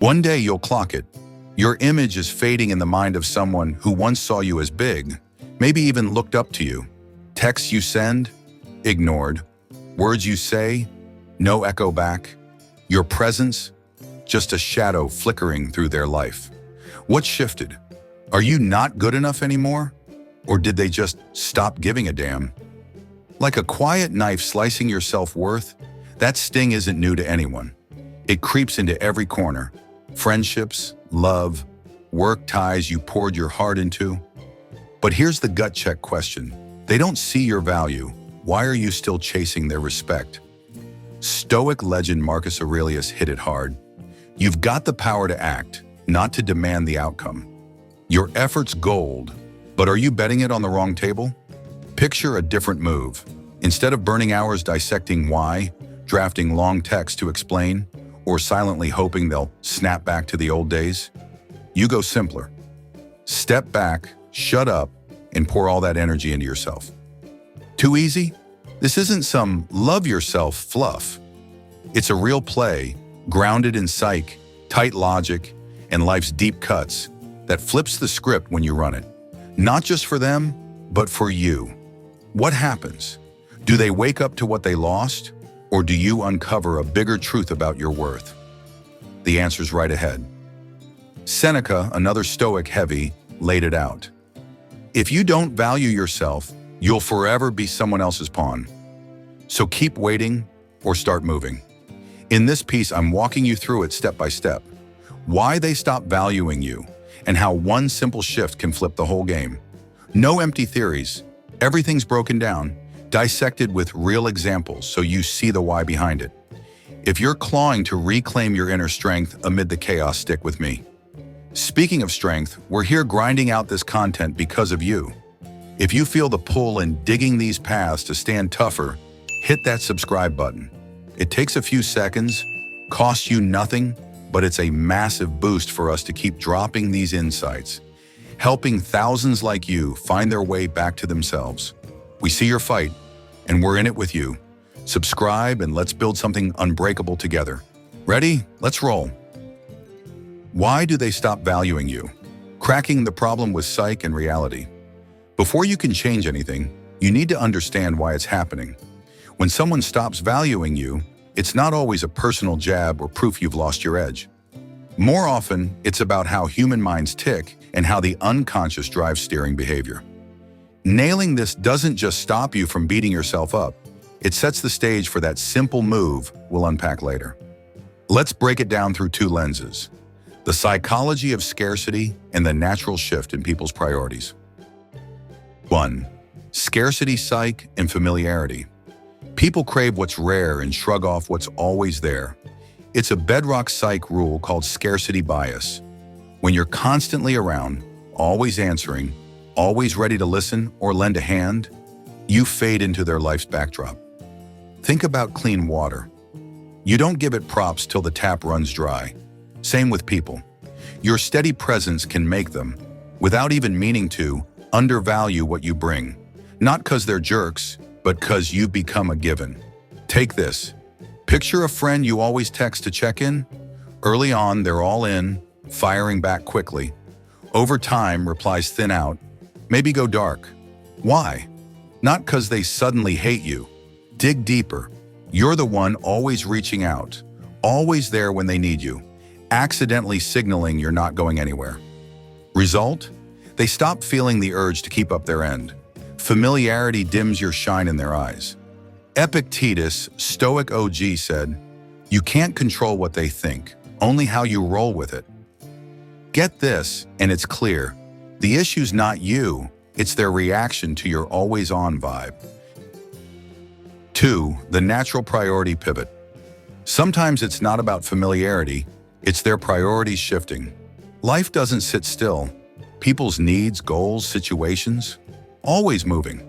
One day you'll clock it. Your image is fading in the mind of someone who once saw you as big, maybe even looked up to you. Texts you send? Ignored. Words you say? No echo back. Your presence? Just a shadow flickering through their life. What shifted? Are you not good enough anymore? Or did they just stop giving a damn? Like a quiet knife slicing your self-worth, that sting isn't new to anyone. It creeps into every corner. Friendships, love, work ties you poured your heart into. But here's the gut check question. They don't see your value. Why are you still chasing their respect? Stoic legend Marcus Aurelius hit it hard. You've got the power to act, not to demand the outcome. Your effort's gold, but are you betting it on the wrong table? Picture a different move. Instead of burning hours dissecting why, drafting long texts to explain, or silently hoping they'll snap back to the old days, you go simpler. Step back, shut up, and pour all that energy into yourself. Too easy? This isn't some love yourself fluff. It's a real play, grounded in psych, tight logic, and life's deep cuts that flips the script when you run it. Not just for them, but for you. What happens? Do they wake up to what they lost? Or do you uncover a bigger truth about your worth? The answer's right ahead. Seneca, another Stoic heavy, laid it out. If you don't value yourself, you'll forever be someone else's pawn. So keep waiting or start moving. In this piece, I'm walking you through it step by step. Why they stop valuing you, and how one simple shift can flip the whole game. No empty theories. Everything's broken down, dissected with real examples so you see the why behind it. If you're clawing to reclaim your inner strength amid the chaos, stick with me. Speaking of strength, we're here grinding out this content because of you. If you feel the pull in digging these paths to stand tougher, hit that subscribe button. It takes a few seconds, costs you nothing, but it's a massive boost for us to keep dropping these insights, helping thousands like you find their way back to themselves. We see your fight, and we're in it with you. Subscribe and let's build something unbreakable together. Ready? Let's roll. Why do they stop valuing you? Cracking the problem with psych and reality. Before you can change anything, you need to understand why it's happening. When someone stops valuing you, it's not always a personal jab or proof you've lost your edge. More often, it's about how human minds tick and how the unconscious drives steering behavior. Nailing this doesn't just stop you from beating yourself up. It sets the stage for that simple move we'll unpack later. Let's break it down through two lenses: the psychology of scarcity and the natural shift in people's priorities. 1. Scarcity psych and familiarity. People crave what's rare and shrug off what's always there. It's a bedrock psych rule called scarcity bias. When you're constantly around, always answering, always ready to listen or lend a hand, you fade into their life's backdrop. Think about clean water. You don't give it props till the tap runs dry. Same with people. Your steady presence can make them, without even meaning to, undervalue what you bring. Not 'cause they're jerks, but 'cause you've become a given. Take this. Picture a friend you always text to check in. Early on, they're all in, firing back quickly. Over time, replies thin out, maybe go dark. Why? Not 'cause they suddenly hate you. Dig deeper. You're the one always reaching out, always there when they need you, accidentally signaling you're not going anywhere. Result? They stop feeling the urge to keep up their end. Familiarity dims your shine in their eyes. Epictetus, Stoic OG, said, "You can't control what they think, only how you roll with it." Get this, and it's clear. The issue's not you, it's their reaction to your always-on vibe. 2. The natural priority pivot. Sometimes it's not about familiarity, it's their priorities shifting. Life doesn't sit still. People's needs, goals, situations, always moving.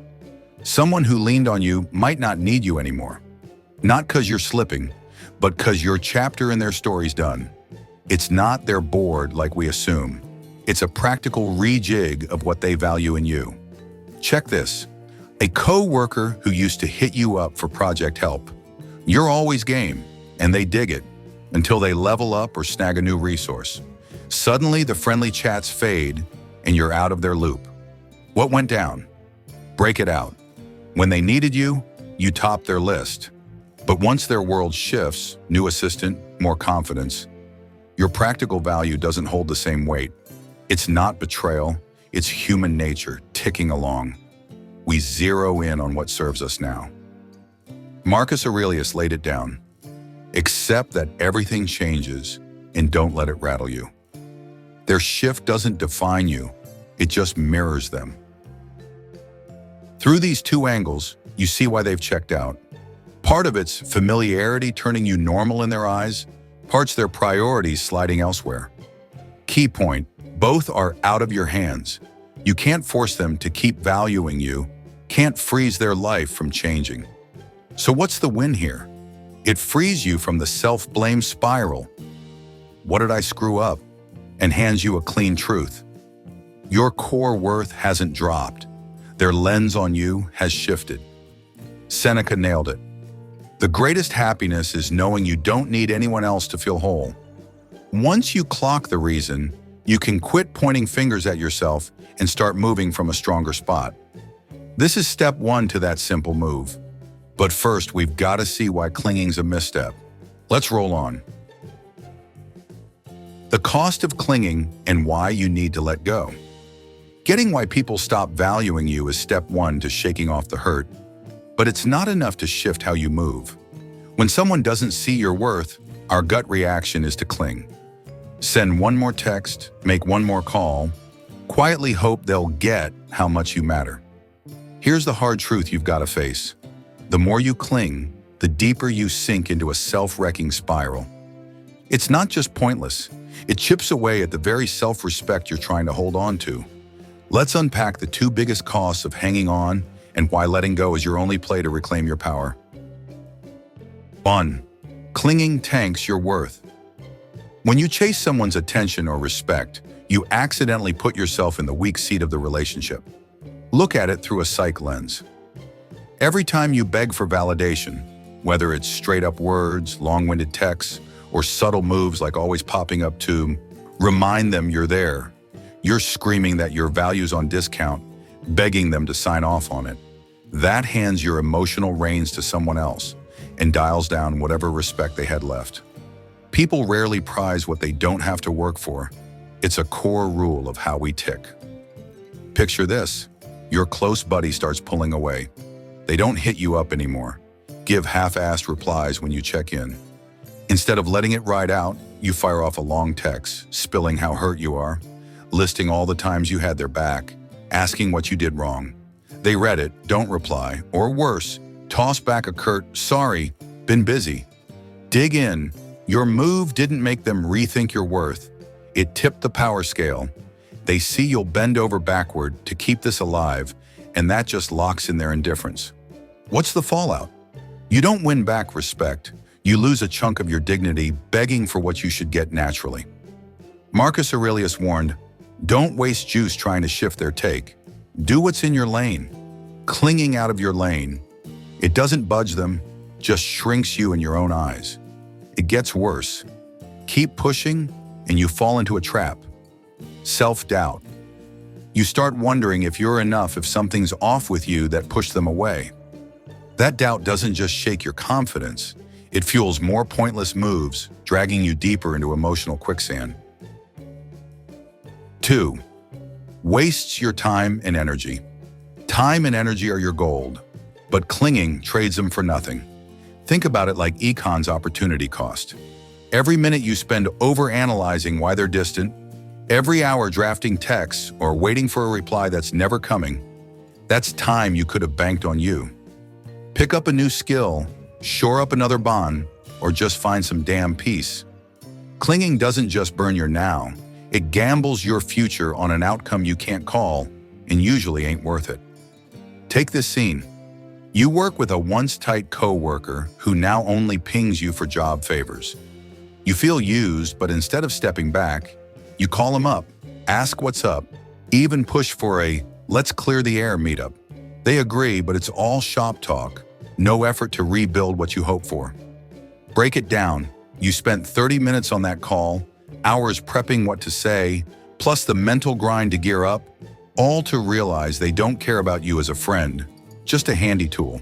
Someone who leaned on you might not need you anymore. Not 'cause you're slipping, but 'cause your chapter in their story's done. It's not they're bored like we assume. It's a practical rejig of what they value in you. Check this. A co-worker who used to hit you up for project help. You're always game, and they dig it. until they level up or snag a new resource. Suddenly, the friendly chats fade and you're out of their loop. What went down? Break it out. When they needed you, you topped their list. But once their world shifts, new assistant, more confidence, your practical value doesn't hold the same weight. It's not betrayal, it's human nature ticking along. We zero in on what serves us now. Marcus Aurelius laid it down. Accept that everything changes and don't let it rattle you. Their shift doesn't define you, it just mirrors them. Through these two angles, you see why they've checked out. Part of it's familiarity turning you normal in their eyes, parts their priorities sliding elsewhere. Key point, both are out of your hands. You can't force them to keep valuing you, can't freeze their life from changing. So what's the win here? It frees you from the self-blame spiral. What did I screw up? And hands you a clean truth. Your core worth hasn't dropped. Their lens on you has shifted. Seneca nailed it. The greatest happiness is knowing you don't need anyone else to feel whole. Once you clock the reason, you can quit pointing fingers at yourself and start moving from a stronger spot. This is step one to that simple move. But first, we've got to see why clinging's a misstep. Let's roll on. The cost of clinging and why you need to let go. Getting why people stop valuing you is step one to shaking off the hurt. But it's not enough to shift how you move. When someone doesn't see your worth, our gut reaction is to cling. Send one more text, make one more call, quietly hope they'll get how much you matter. Here's the hard truth you've got to face. The more you cling, the deeper you sink into a self-wrecking spiral. It's not just pointless. It chips away at the very self-respect you're trying to hold on to. Let's unpack the two biggest costs of hanging on and why letting go is your only play to reclaim your power. 1. Clinging tanks your worth. When you chase someone's attention or respect, you accidentally put yourself in the weak seat of the relationship. Look at it through a psych lens. Every time you beg for validation, whether it's straight-up words, long-winded texts, or subtle moves like always popping up to remind them you're there, you're screaming that your value's on discount, begging them to sign off on it. That hands your emotional reins to someone else and dials down whatever respect they had left. People rarely prize what they don't have to work for. It's a core rule of how we tick. Picture this. Your close buddy starts pulling away. They don't hit you up anymore. Give half-assed replies when you check in. Instead of letting it ride out, you fire off a long text, spilling how hurt you are, listing all the times you had their back, asking what you did wrong. They read it, don't reply, or worse, toss back a curt, sorry, been busy. Dig in. Your move didn't make them rethink your worth. It tipped the power scale. They see you'll bend over backward to keep this alive, and that just locks in their indifference. What's the fallout? You don't win back respect. You lose a chunk of your dignity begging for what you should get naturally. Marcus Aurelius warned, don't waste juice trying to shift their take. Do what's in your lane. Clinging out of your lane. It doesn't budge them, just shrinks you in your own eyes. It gets worse. Keep pushing, and you fall into a trap. Self-doubt. You start wondering if you're enough, if something's off with you that pushed them away. That doubt doesn't just shake your confidence. It fuels more pointless moves, dragging you deeper into emotional quicksand. 2. Wastes your time and energy. Time and energy are your gold, but clinging trades them for nothing. Think about it like econ's opportunity cost. Every minute you spend overanalyzing why they're distant, every hour drafting texts or waiting for a reply that's never coming, that's time you could have banked on you. Pick up a new skill, shore up another bond, or just find some damn peace. Clinging doesn't just burn your now, it gambles your future on an outcome you can't call and usually ain't worth it. Take this scene. You work with a once tight co-worker who now only pings you for job favors. You feel used, but instead of stepping back, you call him up, ask what's up, even push for a let's clear the air meetup. They agree, but it's all shop talk, no effort to rebuild what you hope for. Break it down. You spent 30 minutes on that call, hours prepping what to say, plus the mental grind to gear up, all to realize they don't care about you as a friend, just a handy tool.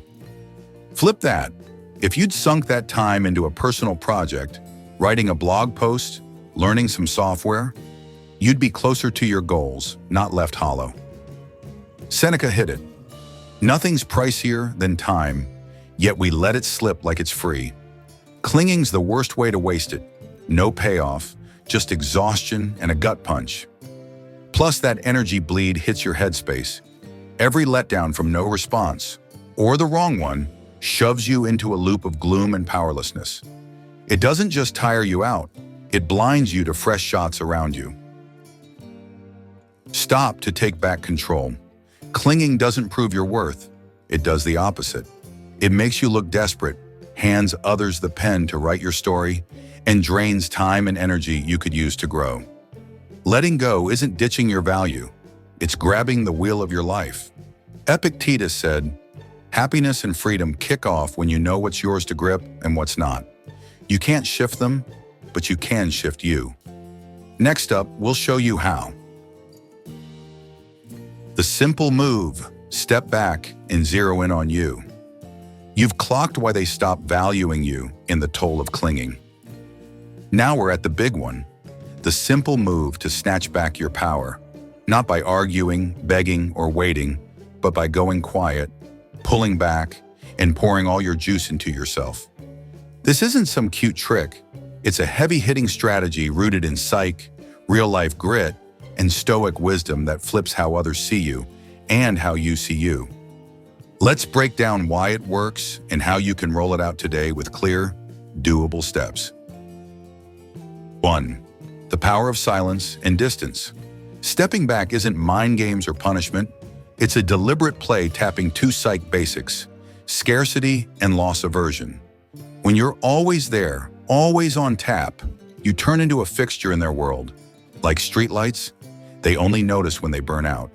Flip that. If you'd sunk that time into a personal project, writing a blog post, learning some software, you'd be closer to your goals, not left hollow. Seneca hit it. Nothing's pricier than time, yet we let it slip like it's free. Clinging's the worst way to waste it. No payoff, just exhaustion and a gut punch. Plus that energy bleed hits your headspace. Every letdown from no response, or the wrong one, shoves you into a loop of gloom and powerlessness. It doesn't just tire you out, it blinds you to fresh shots around you. Stop to take back control. Clinging doesn't prove your worth. It does the opposite. It makes you look desperate, hands others the pen to write your story, and drains time and energy you could use to grow. Letting go isn't ditching your value. It's grabbing the wheel of your life. Epictetus said, "Happiness and freedom kick off when you know what's yours to grip and what's not. You can't shift them, but you can shift you." Next up, we'll show you how. The simple move: step back and zero in on you. You've clocked why they stop valuing you in the toll of clinging. Now we're at the big one, the simple move to snatch back your power, not by arguing, begging, or waiting, but by going quiet, pulling back, and pouring all your juice into yourself. This isn't some cute trick. It's a heavy-hitting strategy rooted in psych, real-life grit, and stoic wisdom that flips how others see you and how you see you. Let's break down why it works and how you can roll it out today with clear, doable steps. 1. The power of silence and distance. Stepping back isn't mind games or punishment. It's a deliberate play tapping two psych basics: scarcity and loss aversion. When you're always there, always on tap, you turn into a fixture in their world. Like streetlights, they only notice when they burn out.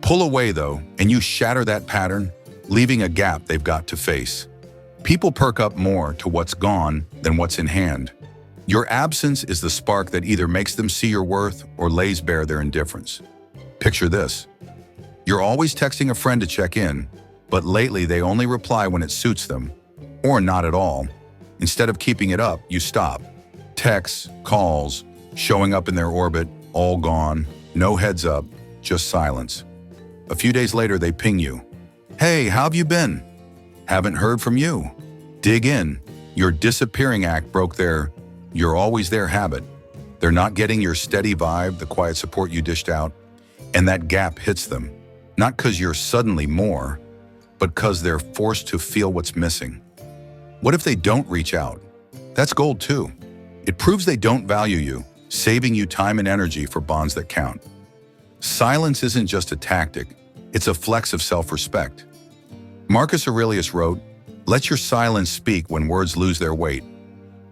Pull away, though, and you shatter that pattern, leaving a gap they've got to face. People perk up more to what's gone than what's in hand. Your absence is the spark that either makes them see your worth or lays bare their indifference. Picture this. You're always texting a friend to check in, but lately they only reply when it suits them, or not at all. Instead of keeping it up, you stop. Texts, calls, showing up in their orbit, all gone, no heads up, just silence. A few days later, they ping you. "Hey, how have you been? Haven't heard from you." Dig in. Your disappearing act broke their "you're always there" habit. They're not getting your steady vibe, the quiet support you dished out, and that gap hits them. Not because you're suddenly more, but because they're forced to feel what's missing. What if they don't reach out? That's gold too. It proves they don't value you, saving you time and energy for bonds that count. Silence isn't just a tactic, it's a flex of self-respect. Marcus Aurelius wrote, "Let your silence speak when words lose their weight."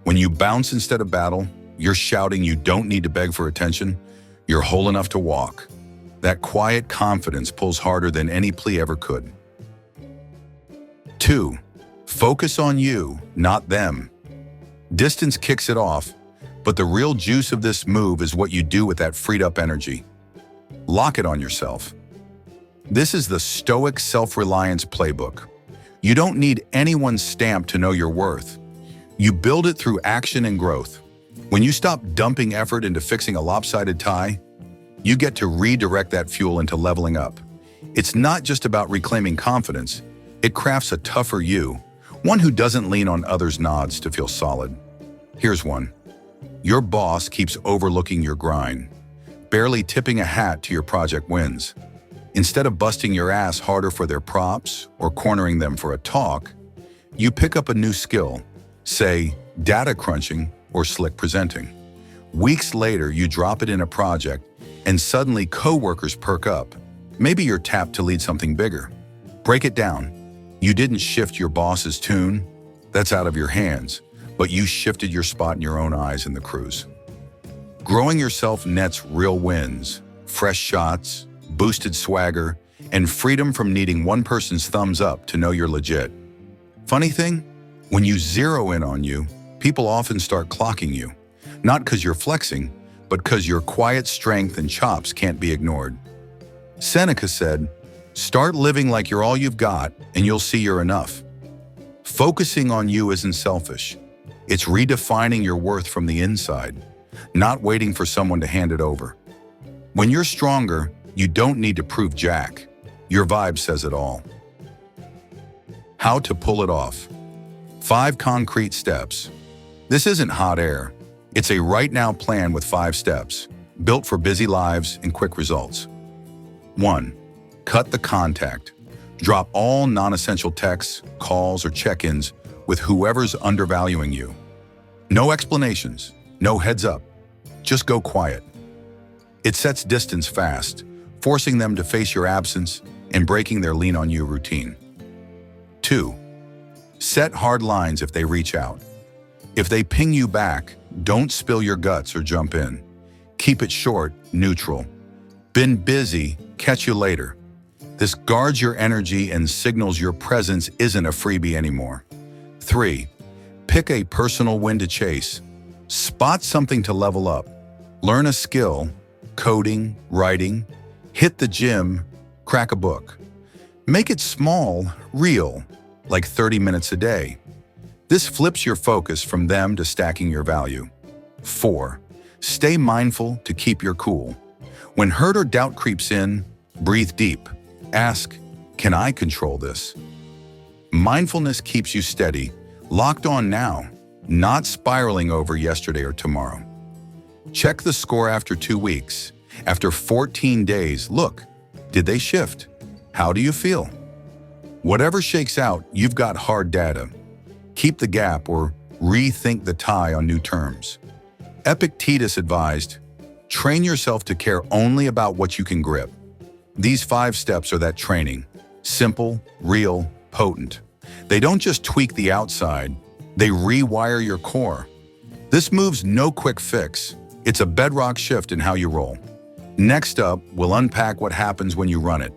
When you bounce instead of battle, you're shouting you don't need to beg for attention, you're whole enough to walk. That quiet confidence pulls harder than any plea ever could. 2. Focus on you, not them. Distance kicks it off, but the real juice of this move is what you do with that freed up energy. Lock it on yourself. This is the Stoic self-reliance playbook. You don't need anyone's stamp to know your worth. You build it through action and growth. When you stop dumping effort into fixing a lopsided tie, you get to redirect that fuel into leveling up. It's not just about reclaiming confidence. It crafts a tougher you, one who doesn't lean on others' nods to feel solid. Here's one. Your boss keeps overlooking your grind, barely tipping a hat to your project wins. Instead of busting your ass harder for their props or cornering them for a talk, you pick up a new skill, say data crunching or slick presenting. Weeks later, you drop it in a project and suddenly coworkers perk up. Maybe you're tapped to lead something bigger. Break it down. You didn't shift your boss's tune. That's out of your hands, but you shifted your spot in your own eyes in the crew's. Growing yourself nets real wins, fresh shots, boosted swagger, and freedom from needing one person's thumbs up to know you're legit. Funny thing, when you zero in on you, people often start clocking you, not because you're flexing, but because your quiet strength and chops can't be ignored. Seneca said, "Start living like you're all you've got, and you'll see you're enough." Focusing on you isn't selfish. It's redefining your worth from the inside, not waiting for someone to hand it over. When you're stronger, you don't need to prove jack. Your vibe says it all. How to pull it off. 5 concrete steps. This isn't hot air. It's a right-now plan with 5 steps, built for busy lives and quick results. 1. Cut the contact. Drop all non-essential texts, calls, or check-ins with whoever's undervaluing you. No explanations, no heads up. Just go quiet. It sets distance fast, forcing them to face your absence and breaking their lean-on-you routine. 2. Set hard lines if they reach out. If they ping you back, don't spill your guts or jump in. Keep it short, neutral. Been busy, catch you later. This guards your energy and signals your presence isn't a freebie anymore. 3. Pick a personal win to chase. Spot something to level up. Learn a skill, coding, writing, hit the gym, crack a book. Make it small, real, like 30 minutes a day. This flips your focus from them to stacking your value. 4. Stay mindful to keep your cool. When hurt or doubt creeps in, breathe deep. Ask, can I control this? Mindfulness keeps you steady, locked on now, not spiraling over yesterday or tomorrow. Check the score after 2 weeks. After 14 days, look, did they shift? How do you feel? Whatever shakes out, you've got hard data. Keep the gap or rethink the tie on new terms. Epictetus advised, train yourself to care only about what you can grip. These 5 steps are that training. Simple, real, potent. They don't just tweak the outside, they rewire your core. This move's no quick fix. It's a bedrock shift in how you roll. Next up, we'll unpack what happens when you run it,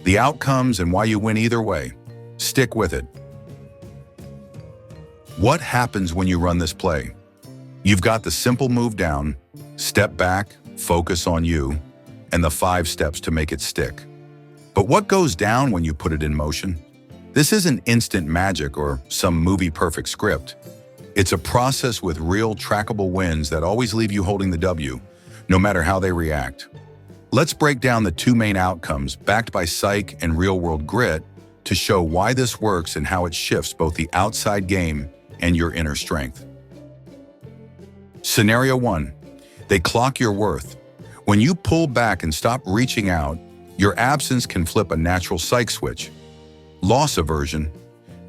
the outcomes and why you win either way. Stick with it. What happens when you run this play? You've got the simple move down, step back, focus on you, and the 5 steps to make it stick. But what goes down when you put it in motion? This isn't instant magic or some movie-perfect script. It's a process with real trackable wins that always leave you holding the W, no matter how they react. Let's break down the 2 main outcomes backed by psych and real-world grit to show why this works and how it shifts both the outside game and your inner strength. Scenario 1. They clock your worth. When you pull back and stop reaching out, your absence can flip a natural psych switch. Loss aversion.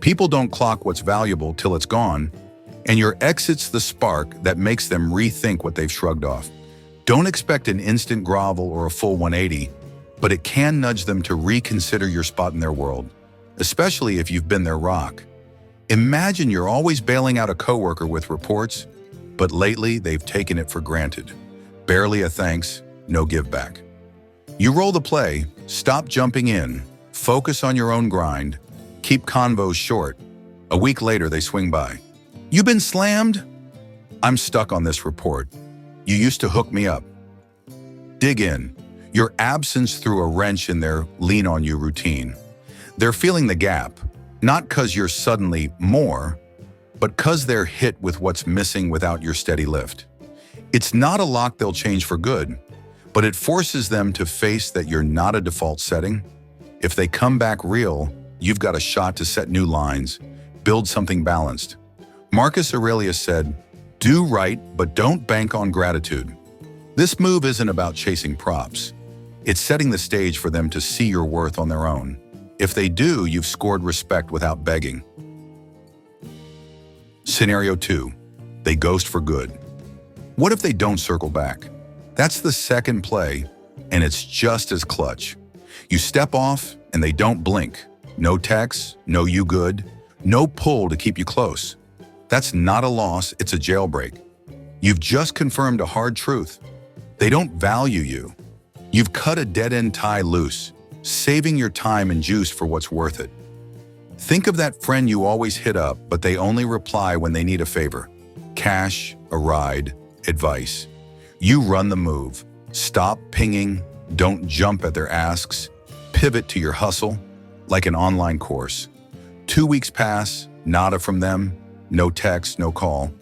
People don't clock what's valuable till it's gone, and your exit's the spark that makes them rethink what they've shrugged off. Don't expect an instant grovel or a full 180, but it can nudge them to reconsider your spot in their world, especially if you've been their rock. Imagine you're always bailing out a coworker with reports, but lately they've taken it for granted. Barely a thanks, no give back. You roll the play, stop jumping in, focus on your own grind, keep convos short. A week later, they swing by. You been slammed? I'm stuck on this report. You used to hook me up. Dig in. Your absence threw a wrench in their lean-on-you routine. They're feeling the gap, not because you're suddenly more, but because they're hit with what's missing without your steady lift. It's not a lock they'll change for good, but it forces them to face that you're not a default setting. If they come back real, you've got a shot to set new lines, build something balanced. Marcus Aurelius said, "Do right, but don't bank on gratitude." This move isn't about chasing props. It's setting the stage for them to see your worth on their own. If they do, you've scored respect without begging. Scenario 2. They ghost for good. What if they don't circle back? That's the second play, and it's just as clutch. You step off, and they don't blink. No text, no you good, no pull to keep you close. That's not a loss, it's a jailbreak. You've just confirmed a hard truth. They don't value you. You've cut a dead-end tie loose, saving your time and juice for what's worth it. Think of that friend you always hit up, but they only reply when they need a favor. cash, a ride, advice. You run the move. Stop pinging, don't jump at their asks, pivot to your hustle like an online course. 2 weeks pass, nada from them, no text, no call.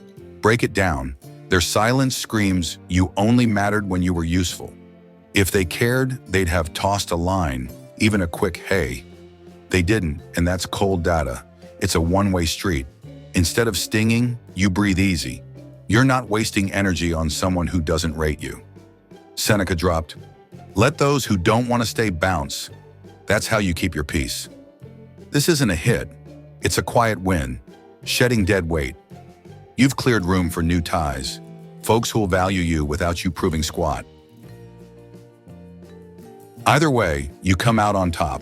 Break it down. Their silence screams you only mattered when you were useful. If they cared, they'd have tossed a line, even a quick hey. They didn't, and that's cold data. It's a one-way street. Instead of stinging, you breathe easy. You're not wasting energy on someone who doesn't rate you. Seneca dropped, "Let those who don't want to stay bounce." That's how you keep your peace. This isn't a hit. It's a quiet win, shedding dead weight. You've cleared room for new ties, folks who'll value you without you proving squat. Either way, you come out on top.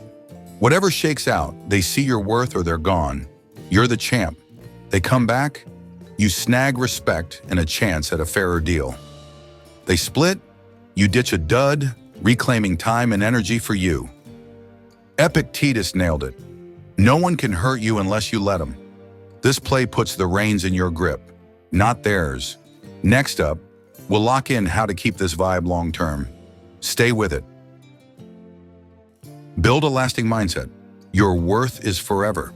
Whatever shakes out, they see your worth or they're gone. You're the champ. They come back, you snag respect and a chance at a fairer deal. They split, you ditch a dud, reclaiming time and energy for you. Epictetus nailed it. No one can hurt you unless you let them. This play puts the reins in your grip, not theirs. Next up, we'll lock in how to keep this vibe long-term. Stay with it. Build a lasting mindset. Your worth is forever.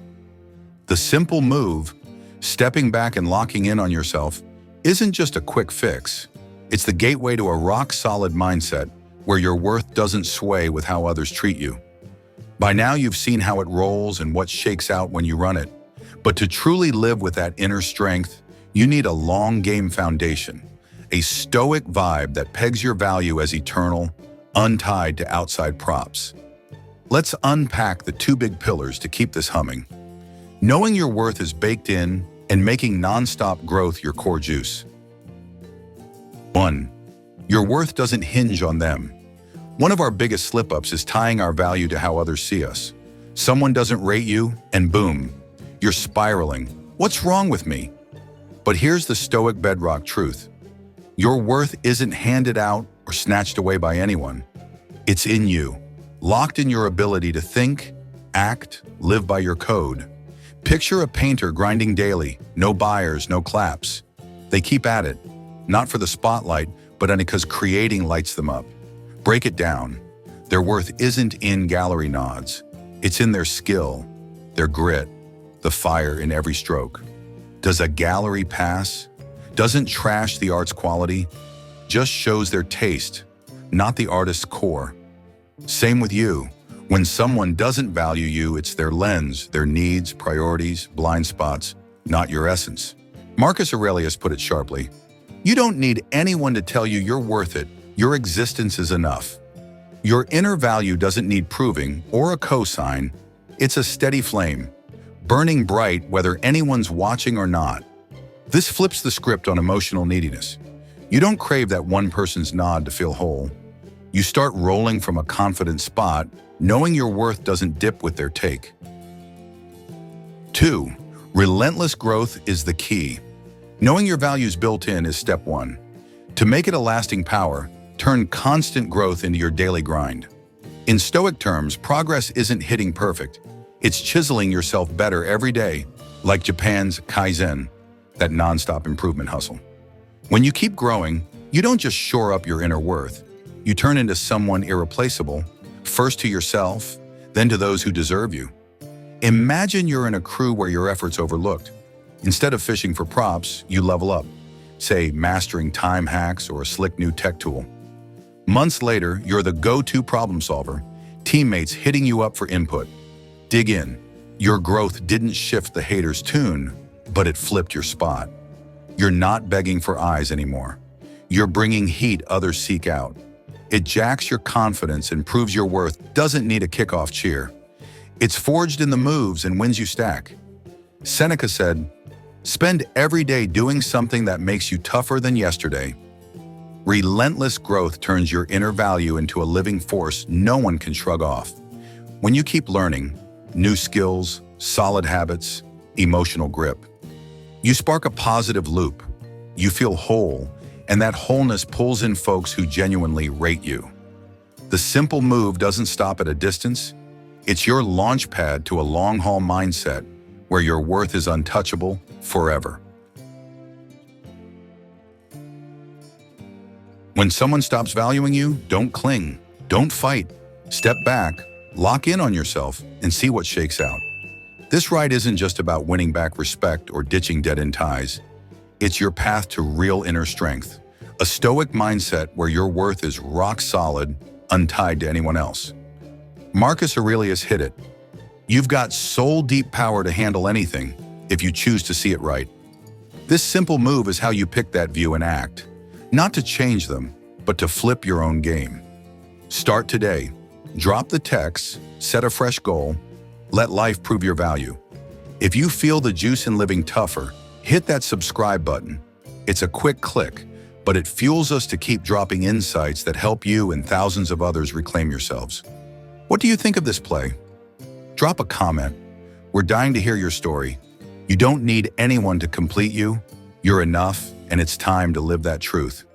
The simple move, stepping back and locking in on yourself, isn't just a quick fix. It's the gateway to a rock-solid mindset where your worth doesn't sway with how others treat you. By now you've seen how it rolls and what shakes out when you run it. But to truly live with that inner strength, you need a long-game foundation, a stoic vibe that pegs your value as eternal, untied to outside props. Let's unpack the 2 big pillars to keep this humming. Knowing your worth is baked in and making non-stop growth your core juice. 1. Your worth doesn't hinge on them. One of our biggest slip-ups is tying our value to how others see us. Someone doesn't rate you, and boom, you're spiraling. What's wrong with me? But here's the stoic bedrock truth. Your worth isn't handed out or snatched away by anyone. It's in you, locked in your ability to think, act, live by your code. Picture a painter grinding daily, no buyers, no claps. They keep at it, not for the spotlight, but because creating lights them up. Break it down. Their worth isn't in gallery nods. It's in their skill, their grit, the fire in every stroke. Does a gallery pass? Doesn't trash the art's quality, just shows their taste, not the artist's core. Same with you. When someone doesn't value you, it's their lens, their needs, priorities, blind spots, not your essence. Marcus Aurelius put it sharply. You don't need anyone to tell you you're worth it. Your existence is enough. Your inner value doesn't need proving or a cosign. It's a steady flame, burning bright whether anyone's watching or not. This flips the script on emotional neediness. You don't crave that one person's nod to feel whole. You start rolling from a confident spot, knowing your worth doesn't dip with their take. 2. Relentless growth is the key. Knowing your values built in is step 1. To make it a lasting power, turn constant growth into your daily grind. In Stoic terms, progress isn't hitting perfect. It's chiseling yourself better every day, like Japan's Kaizen, that nonstop improvement hustle. When you keep growing, you don't just shore up your inner worth. You turn into someone irreplaceable, first to yourself, then to those who deserve you. Imagine you're in a crew where your effort's overlooked. Instead of fishing for props, you level up, say mastering time hacks or a slick new tech tool. Months later, you're the go-to problem solver, teammates hitting you up for input. Dig in. Your growth didn't shift the haters' tune, but it flipped your spot. You're not begging for eyes anymore. You're bringing heat others seek out. It jacks your confidence and proves your worth doesn't need a kickoff cheer. It's forged in the moves and wins you stack. Seneca said, "Spend every day doing something that makes you tougher than yesterday." Relentless growth turns your inner value into a living force no one can shrug off. When you keep learning, new skills, solid habits, emotional grip, you spark a positive loop. You feel whole, and that wholeness pulls in folks who genuinely rate you. The simple move doesn't stop at a distance. It's your launch pad to a long-haul mindset where your worth is untouchable forever. When someone stops valuing you, don't cling, don't fight. Step back, lock in on yourself, and see what shakes out. This ride isn't just about winning back respect or ditching dead-end ties. It's your path to real inner strength, a stoic mindset where your worth is rock solid, untied to anyone else. Marcus Aurelius hit it. You've got soul-deep power to handle anything if you choose to see it right. This simple move is how you pick that view and act, not to change them, but to flip your own game. Start today. Drop the texts, set a fresh goal, let life prove your value. If you feel the juice in living tougher, hit that subscribe button. It's a quick click, but it fuels us to keep dropping insights that help you and thousands of others reclaim yourselves. What do you think of this play? Drop a comment. We're dying to hear your story. You don't need anyone to complete you. You're enough, and it's time to live that truth.